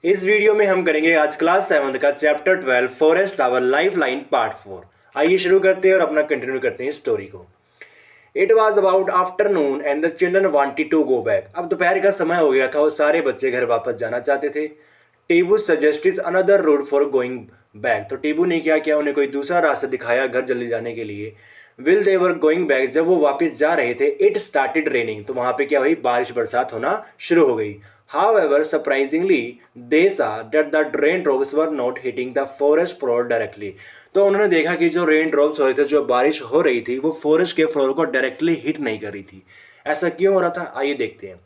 इस वीडियो में हम करेंगे आज क्लास 7 का chapter 12 forest our lifeline part 4। आइए शुरू करते हैं और अपना कंटिन्यू करते हैं स्टोरी को। It was about afternoon and the children wanted to go back. अब दोपहर का समय हो गया था और सारे बच्चे घर वापस जाना चाहते थे। Tibu suggested another route for going back. तो टीबू ने क्या किया, उन्हें कोई दूसरा रास्ता दिखाया घर जल्दी जाने के लिए। Will they were going back, जब वो वापस जा रहे थे, इट स्टार्टेड रेनिंग, तो वहां पे क्या हुई, बारिश बरसात होना शुरू हो गई। However, surprisingly, they saw that the raindrops were not hitting the forest floor directly. तो उन्होंने देखा कि जो रेन ड्रॉप्स हो रहे थे, जो बारिश हो रही थी, वो फॉरेस्ट के फ्लोर को डायरेक्टली हिट नहीं कर रही थी। ऐसा क्यों हो रहा था, आइए देखते हैं।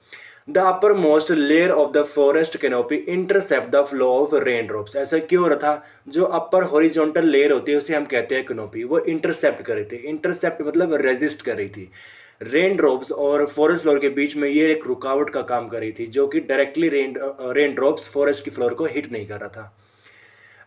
The upper most layer of the forest canopy intercept the flow of rain drops. ऐसा क्यों हो रहा था, जो अपर हॉरिजॉन्टल लेयर होती है उसे हम कहते हैं कैनोपी, वो इंटरसेप्ट कर रही थी। इंटरसेप्ट मतलब रेजिस्ट कर रही थी। रेन ड्रॉप्स और फॉरेस्ट फ्लोर के बीच में ये एक रुकावट का काम कर रही थी, जो कि डायरेक्टली रेन ड्रॉप्स फॉरेस्ट की फ्लोर को हिट नहीं कर रहा था।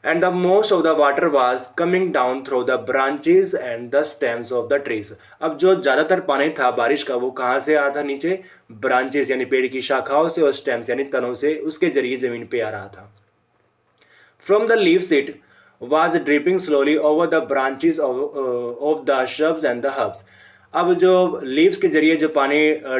And the most of the water was coming down through the branches and the stems of the trees. अब जो ज़्यादातर पानी था बारिश का, वो कहाँ से आ रहा था, नीचे ब्रांचेस यानी पेड़ की शाखाओं से, और स्टेम्स यानी तनों से, उसके जरिए जमीन पे आ रहा था। From the leaves it was dripping slowly over the branches of the shrubs and the herbs। अब जो लीव्स के जरिए जो पानी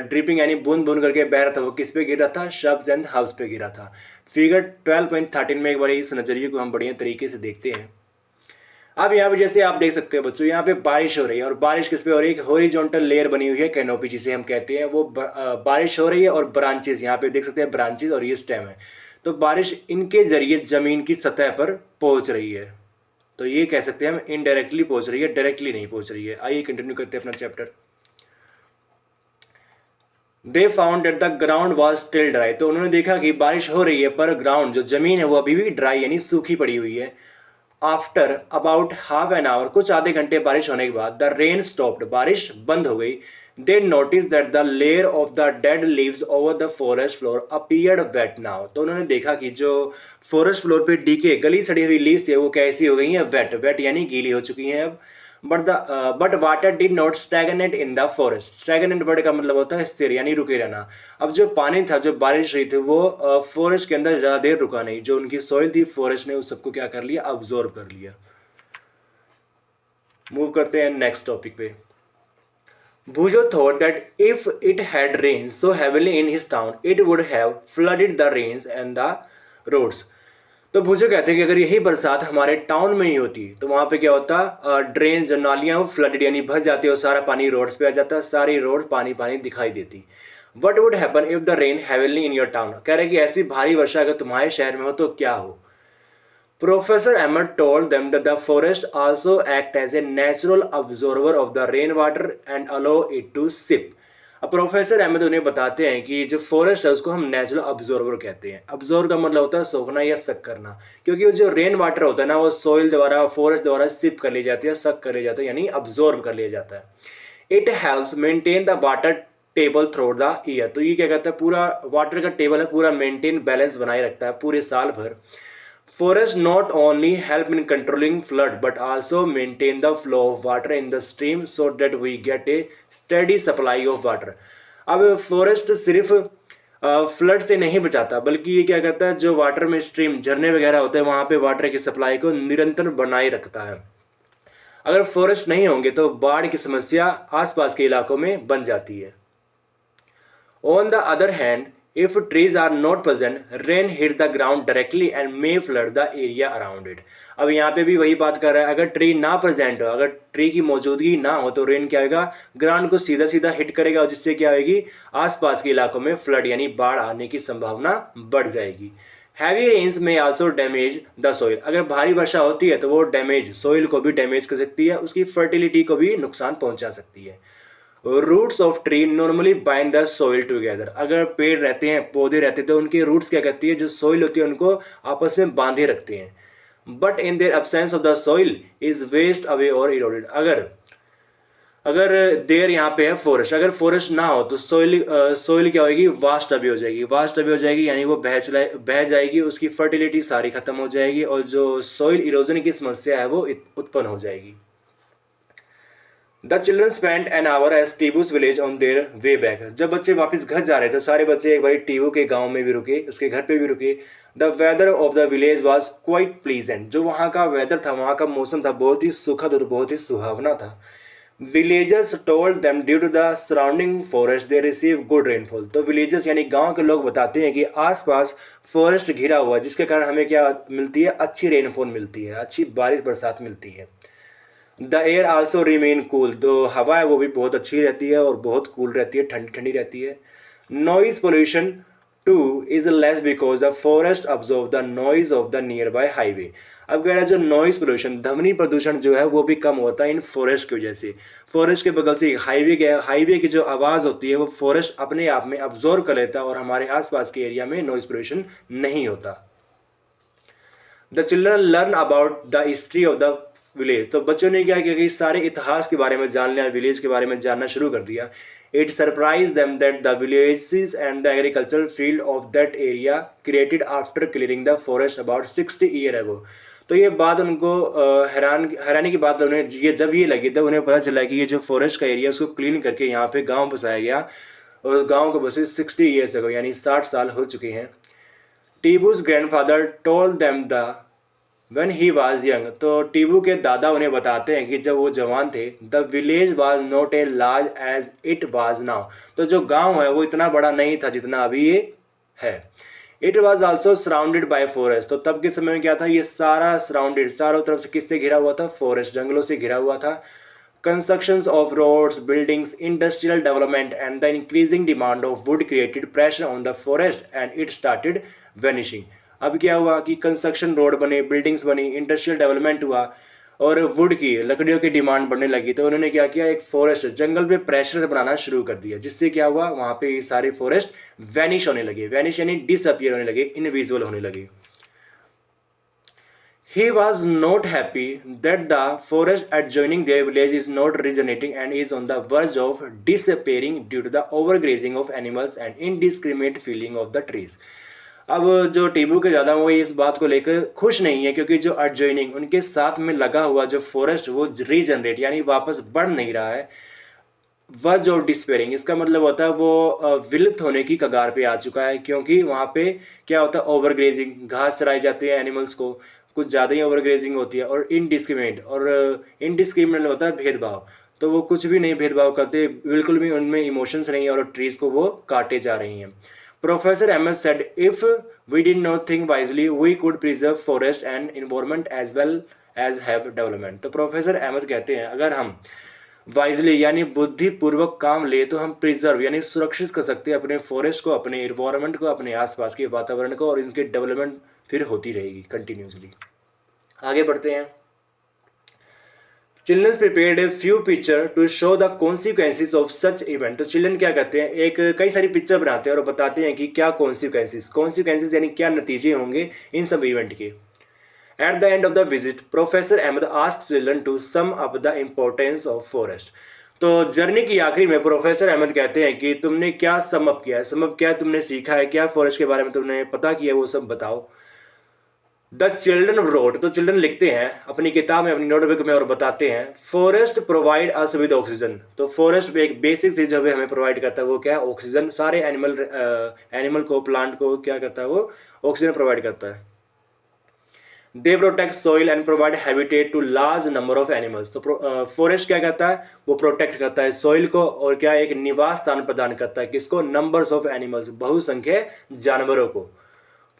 ड्रिपिंग यानी बूंद बूंद करके बह रहा था, वो किस पे गिर रहा था, श्रब्स एंड हर्ब्स पे गिरा था। फिगर 12.13 में एक बार इस नजरिए को हम बढ़िया तरीके से देखते हैं। अब यहाँ पे जैसे आप देख सकते हो बच्चों, यहाँ पे बारिश हो रही है, और बारिश किस पे हो रही है, एक हॉरिजॉन्टल लेयर बनी हुई है कैनोपी जिसे हम कहते हैं, वो बारिश हो रही है, और ब्रांचेस यहाँ पे देख सकते हैं, ब्रांचेस और ये स्टेम है, तो बारिश इनके जरिए जमीन की सतह पर पहुंच रही है। तो ये कह सकते हैं हम इनडायरेक्टली पहुंच रही है, डायरेक्टली नहीं पहुंच रही है। आइए कंटिन्यू करते हैं अपना chapter. They found that the ground was still dry. तो उन्होंने देखा कि बारिश हो रही है, पर ग्राउंड जो जमीन है वो अभी भी ड्राई यानी सूखी पड़ी हुई है। After about half an hour, कुछ आधे घंटे बारिश होने के बाद, द रेन स्टॉप्ड, बारिश बंद हो गई। They notice that the layer of the dead leaves over the forest floor appeared wet now. तो उन्होंने देखा कि जो फॉरेस्ट फ्लोर पे डीके गली सड़ी हुई लीव्स है, वो कैसी हो गई हैं, वेट, वेट यानी गीली हो चुकी हैं अब। But water did not stagnate in the forest. Stagnate word का मतलब होता है स्थिर यानी रुके रहना। अब जो पानी था, जो बारिश हुई थी, वो फॉरेस्ट के अंदर ज़्यादा देर रुका नहीं। जो उनकी सॉइल थी, फॉरेस्ट ने उस सबको क्या कर लिया, अब्जॉर्व कर लिया। मूव करते हैं नेक्स्ट टॉपिक पे। Bhujo thought that if it had rained so heavily in his town, it would have flooded the rains and the roads। तो भुजो कहते हैं कि अगर यही बरसात हमारे टाउन में ही होती तो वहाँ पे क्या होता, ड्रेन जो नालियाँ फ्लडेड यानी भर जाती और सारा पानी रोड्स पे आ जाता, सारी रोड पानी पानी दिखाई देती। What would happen if the rain heavily in your town. कह रहे कि ऐसी भारी वर्षा अगर तुम्हारे शहर में हो तो क्या हो। Professor Emmett told them that the forest also act as a natural absorber of the rainwater and allow it to sip। अब प्रोफेसर अहमद उन्हें बताते हैं कि जो फॉरेस्ट है उसको हम नेचुरल अब्जॉर्बर कहते हैं। अब्जॉर्ब का मतलब होता है सोखना या सक करना, क्योंकि वो जो रेन वाटर होता है ना, वो सॉइल द्वारा, फॉरेस्ट द्वारा सिप कर ली जाती है, सक कर लिया जाता है, यानी अब्जॉर्ब कर लिया जाता है। It helps maintain the water table through the year. तो ये क्या कहता है, पूरा वाटर का टेबल है, पूरा मेंटेन बैलेंस बनाए रखता है पूरे साल भर। Forests not only help in controlling flood but also maintain the flow of water in the stream so that we get a steady supply of water। अब फॉरेस्ट सिर्फ फ्लड से नहीं बचाता, बल्कि ये क्या करता है, जो वाटर में स्ट्रीम, झरने वगैरह होते हैं, वहाँ पे वाटर की सप्लाई को निरंतर बनाए रखता है। अगर फॉरेस्ट नहीं होंगे तो बाढ़ की समस्या आसपास के इलाकों में बन जाती है। On the other hand, if trees are not present, rain hit the ground directly and may flood the area around it। अब यहाँ पे भी वही बात कर रहा है, अगर ट्री ना प्रेजेंट हो, अगर ट्री की मौजूदगी ना हो, तो रेन क्या होगा, ग्राउंड को सीधा सीधा हिट करेगा, और जिससे क्या होगी, आसपास के इलाकों में फ्लड यानी बाढ़ आने की संभावना बढ़ जाएगी। हैवी रेन्स में आल्सो डैमेज द सॉइल। अगर भारी वर्षा होती है तो वो डैमेज, सॉइल को भी डैमेज कर सकती है, उसकी फर्टिलिटी को भी नुकसान पहुंचा सकती है। Roots of tree normally bind the soil together. अगर पेड़ रहते हैं, पौधे रहते हैं, तो उनके रूट्स क्या करती है, जो सॉइल होती है उनको आपस में बांधे रखते हैं। But in their absence of the soil is waste away और इरोडेड। अगर देर यहाँ पे है फॉरेस्ट, अगर फॉरेस्ट ना हो तो सॉइल क्या होगी, वास्ट अवे हो जाएगी। वास्ट अवे हो जाएगी यानी वो बह जाएगी, उसकी फर्टिलिटी सारी खत्म हो जाएगी, और जो सॉइल इरोजन की समस्या है वो उत्पन्न हो जाएगी। The children spend an hour as Tibu's village on their way back. जब बच्चे वापस घर जा रहे थे सारे बच्चे एक बार टीबू के गांव में भी रुके, उसके घर पे भी रुके। The weather of the village was quite pleasant. जो वहाँ का वेदर था, वहाँ का मौसम था, बहुत ही सुखद और बहुत ही सुहावना था। Villagers told them due to the surrounding forest they receive good rainfall. तो विलेजर्स यानी गांव के लोग बताते हैं कि आसपास फॉरेस्ट घिरा हुआ है, जिसके कारण हमें क्या मिलती है, अच्छी रेनफॉल मिलती है, अच्छी बारिश बरसात मिलती है। The air also remain cool. तो हवा है वो भी बहुत अच्छी रहती है और बहुत कूल रहती है, ठंडी ठंडी रहती है। Noise pollution too is less because the forest absorb the noise of the nearby highway. अब कह रहा है जो नॉइज पोल्यूशन, ध्वनि प्रदूषण जो है वो भी कम होता है इन फॉरेस्ट की वजह से। फॉरेस्ट के बगल से हाईवे गया, हाईवे की जो आवाज़ होती है वो फॉरेस्ट अपने आप में अब्जॉर्व कर लेता है और हमारे आसपास के एरिया में नॉइज पोल्यूशन नहीं होता। The children learn about the history of the village. तो बच्चों ने क्या किया कि सारे इतिहास के बारे में जान लिया, विलेज के बारे में जानना शुरू कर दिया। It surprise them that the villages and the agricultural field of that area created after clearing the forest about 60 year ago. तो ये बात उनको हैरानी की बात उन्हें जब ये लगी तब उन्हें पता चला कि ये जो फॉरेस्ट का एरिया उसको क्लीन करके यहाँ पे गाँव बसाया गया, और गाँव को बसे 60 ईयर्स अगो, यानी 60 साल हो चुके हैं। Tibu's grandfather told them the When he was young, तो टीबू के दादा उन्हें बताते हैं कि जब वो जवान थे, the village was not a large as it was now. तो जो गांव है वो इतना बड़ा नहीं था जितना अभी ये है। It was also surrounded by forest. तो तब के समय में क्या था, ये सारा सराउंडेड, चारों तरफ से किससे घिरा हुआ था, फॉरेस्ट, जंगलों से घिरा हुआ था। Constructions of roads, buildings, industrial development and the increasing demand of wood created pressure on the forest and it started vanishing। अब क्या हुआ कि कंस्ट्रक्शन, रोड बने, बिल्डिंग्स बनी, इंडस्ट्रियल डेवलपमेंट हुआ और वुड की, लकड़ियों की डिमांड बढ़ने लगी। तो उन्होंने क्या किया, एक फॉरेस्ट, जंगल पे प्रेशर बनाना शुरू कर दिया, जिससे क्या हुआ, वहाँ पे ये सारे फॉरेस्ट वैनिश होने लगे। वैनिश यानी डिसअपियर होने लगे, इनविजिबल होने लगे। He was not happy that the forest adjoining their village is not regenerating and is on the verge of disappearing due to the overgrazing of animals and indiscriminate felling of the trees। अब जो टीबू के ज़्यादा वो इस बात को लेकर खुश नहीं है, क्योंकि जो एडजॉइनिंग, उनके साथ में लगा हुआ जो फॉरेस्ट वो रीजनरेट यानी वापस बढ़ नहीं रहा है। वर्ज ऑफ डिस्पेयरिंग, इसका मतलब होता है वो विलुप्त होने की कगार पे आ चुका है, क्योंकि वहाँ पे क्या होता है, ओवरग्रेजिंग, घास चराई जाती है एनिमल्स को, कुछ ज़्यादा ही ओवरग्रेजिंग होती है। और इनडिस्क्रिमिनेट, और इनडिस्क्रिमिनेट होता है भेदभाव, तो वो कुछ भी नहीं भेदभाव करते, बिल्कुल भी उनमें इमोशंस नहीं है और ट्रीज को वो काटे जा रही हैं। Professor Ahmed said if we did not think wisely we could preserve forest and environment as well as have development. तो प्रोफेसर अहमद कहते हैं अगर हम वाइजली यानी बुद्धिपूर्वक काम ले तो हम प्रिजर्व यानी सुरक्षित कर सकते हैं अपने फॉरेस्ट को, अपने इन्वायरमेंट को, अपने आसपास के वातावरण को, और इनकी डेवलपमेंट फिर होती रहेगी कंटिन्यूसली। आगे बढ़ते हैं। Children prepared a few picture to show the consequences of such event. तो चिल्ड्रन क्या करते हैं, एक कई सारी पिक्चर बनाते हैं और बताते हैं कि क्या कॉन्सिक्वेंसेस यानी क्या नतीजे होंगे इन सब इवेंट के। At the end of the visit, Professor Ahmed asked children to sum up the importance of forest। तो जर्नी की आखिरी में प्रोफेसर अहमद कहते हैं कि तुमने क्या सम अप किया है, सम अप क्या तुमने सीखा है, क्या फॉरेस्ट के बारे में तुमने पता किया, वो सब बताओ। द चिल्ड्रन रोड, तो चिल्ड्रन लिखते हैं अपनी किताब में, अपनी नोटबुक में, और बताते हैं forest provide us with oxygen. तो फॉरेस्ट एक बेसिक चीज जो हमें प्रोवाइड करता है वो क्या है, ऑक्सीजन। सारे एनिमल को, प्लांट को क्या करता है, वो ऑक्सीजन प्रोवाइड करता है। They protect soil and provide habitat to large number of animals. तो फॉरेस्ट क्या करता है, वो प्रोटेक्ट करता है सॉइल को, और क्या एक निवास स्थान प्रदान करता है किसको, नंबर्स ऑफ एनिमल्स, बहुसंख्य जानवरों को।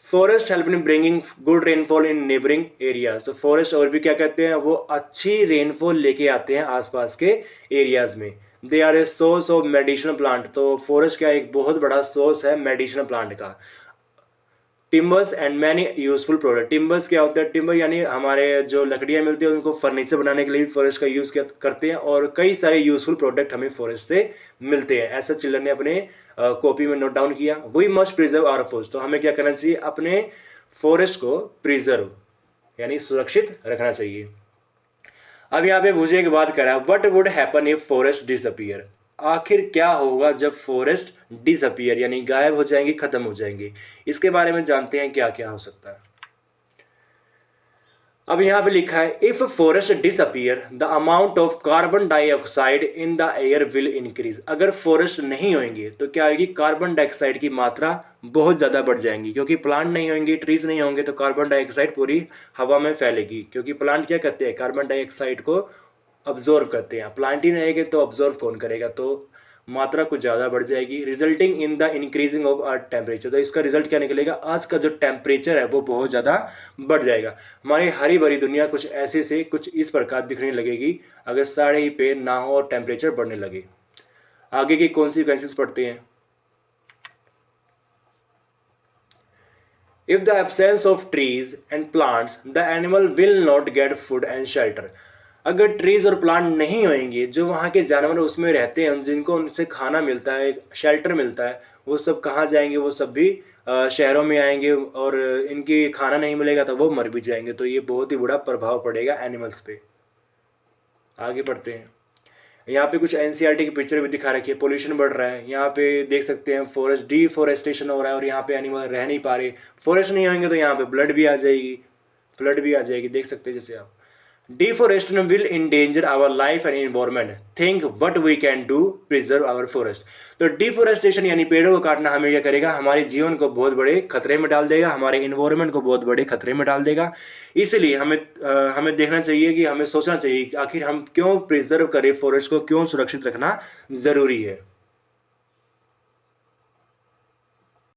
Forest help in bringing good rainfall in neighbouring areas. तो फॉरेस्ट और भी क्या करते हैं, वो अच्छी रेनफॉल लेके आते हैं आसपास के एरियाज में। They are a source of medicinal plant. तो फॉरेस्ट क्या एक बहुत बड़ा सोर्स है मेडिसिनल प्लांट का। Timbers and many useful product. Timbers क्या होता है, टिम्बर यानी हमारे जो लकड़ियाँ मिलती है उनको फर्नीचर बनाने के लिए भी फॉरेस्ट का यूज़ करते हैं, और कई सारे यूजफुल प्रोडक्ट हमें फॉरेस्ट से मिलते हैं। ऐसा चिल्ड्रन ने अपने कॉपी में नोट डाउन किया। We must preserve our forest. तो हमें क्या करना चाहिए, अपने फॉरेस्ट को प्रिजर्व यानी सुरक्षित रखना चाहिए। अब यहाँ पे पूछे की बात करा, what would happen if forest disappear. आखिर क्या होगा जब फॉरेस्ट डिसअपियर यानी गायब हो जाएंगे, खत्म हो जाएंगे। इसके बारे में जानते हैं क्या क्या हो सकता है। अब यहाँ पे लिखा है if forest disappear the amount of carbon dioxide in the air will increase. अगर फॉरेस्ट नहीं होंगे तो क्या होगी, कार्बन डाइऑक्साइड की मात्रा बहुत ज़्यादा बढ़ जाएंगी, क्योंकि प्लांट नहीं होंगे, ट्रीज नहीं होंगे तो कार्बन डाइऑक्साइड पूरी हवा में फैलेगी, क्योंकि प्लांट क्या करते हैं, कार्बन डाइऑक्साइड को अब्जॉर्व करते हैं। प्लांट ही नहीं रहेंगे तो अब्जॉर्व कौन करेगा, तो मात्रा कुछ ज़्यादा बढ़ जाएगी, resulting in the increasing of earth temperature. तो इसका रिजल्ट क्या निकलेगा, आज का जो टेम्परेचर है वो बहुत ज़्यादा बढ़ जाएगा। हमारी हरी भरी दुनिया कुछ ऐसे से कुछ इस प्रकार दिखने लगेगी अगर सारे ही पेड़ ना हो और टेम्परेचर बढ़ने लगे। आगे की कॉन्सिक्वेंसेस पढ़ते हैं। If the absence of trees and plants, the animal will not get food and shelter. अगर ट्रीज और प्लांट नहीं होंगे, जो वहाँ के जानवर उसमें रहते हैं, जिनको उनसे खाना मिलता है, शेल्टर मिलता है, वो सब कहाँ जाएंगे, वो सब भी शहरों में आएंगे, और इनकी खाना नहीं मिलेगा तो वो मर भी जाएंगे। तो ये बहुत ही बुरा प्रभाव पड़ेगा एनिमल्स पे। आगे बढ़ते हैं। यहाँ पे कुछ एनसीईआरटी की पिक्चर भी दिखा रखी है। पोल्यूशन बढ़ रहा है, यहाँ पे देख सकते हैं फॉरेस्ट डिफॉरेस्टेशन हो रहा है और यहाँ पे एनिमल रह नहीं पा रहे। फॉरेस्ट नहीं होंगे तो यहाँ पे फ्लड भी आ जाएगी, देख सकते हैं जैसे आप। Deforestation will endanger our life and environment, think what we can do preserve our forest. तो डिफॉरेस्टेशन यानी पेड़ों को काटना हमें क्या करेगा, हमारे जीवन को बहुत बड़े खतरे में डाल देगा, हमारे एनवायरमेंट को बहुत बड़े खतरे में डाल देगा। इसलिए हमें देखना चाहिए कि हमें सोचना चाहिए कि आखिर हम क्यों प्रिजर्व करें, फॉरेस्ट को क्यों सुरक्षित रखना ज़रूरी है।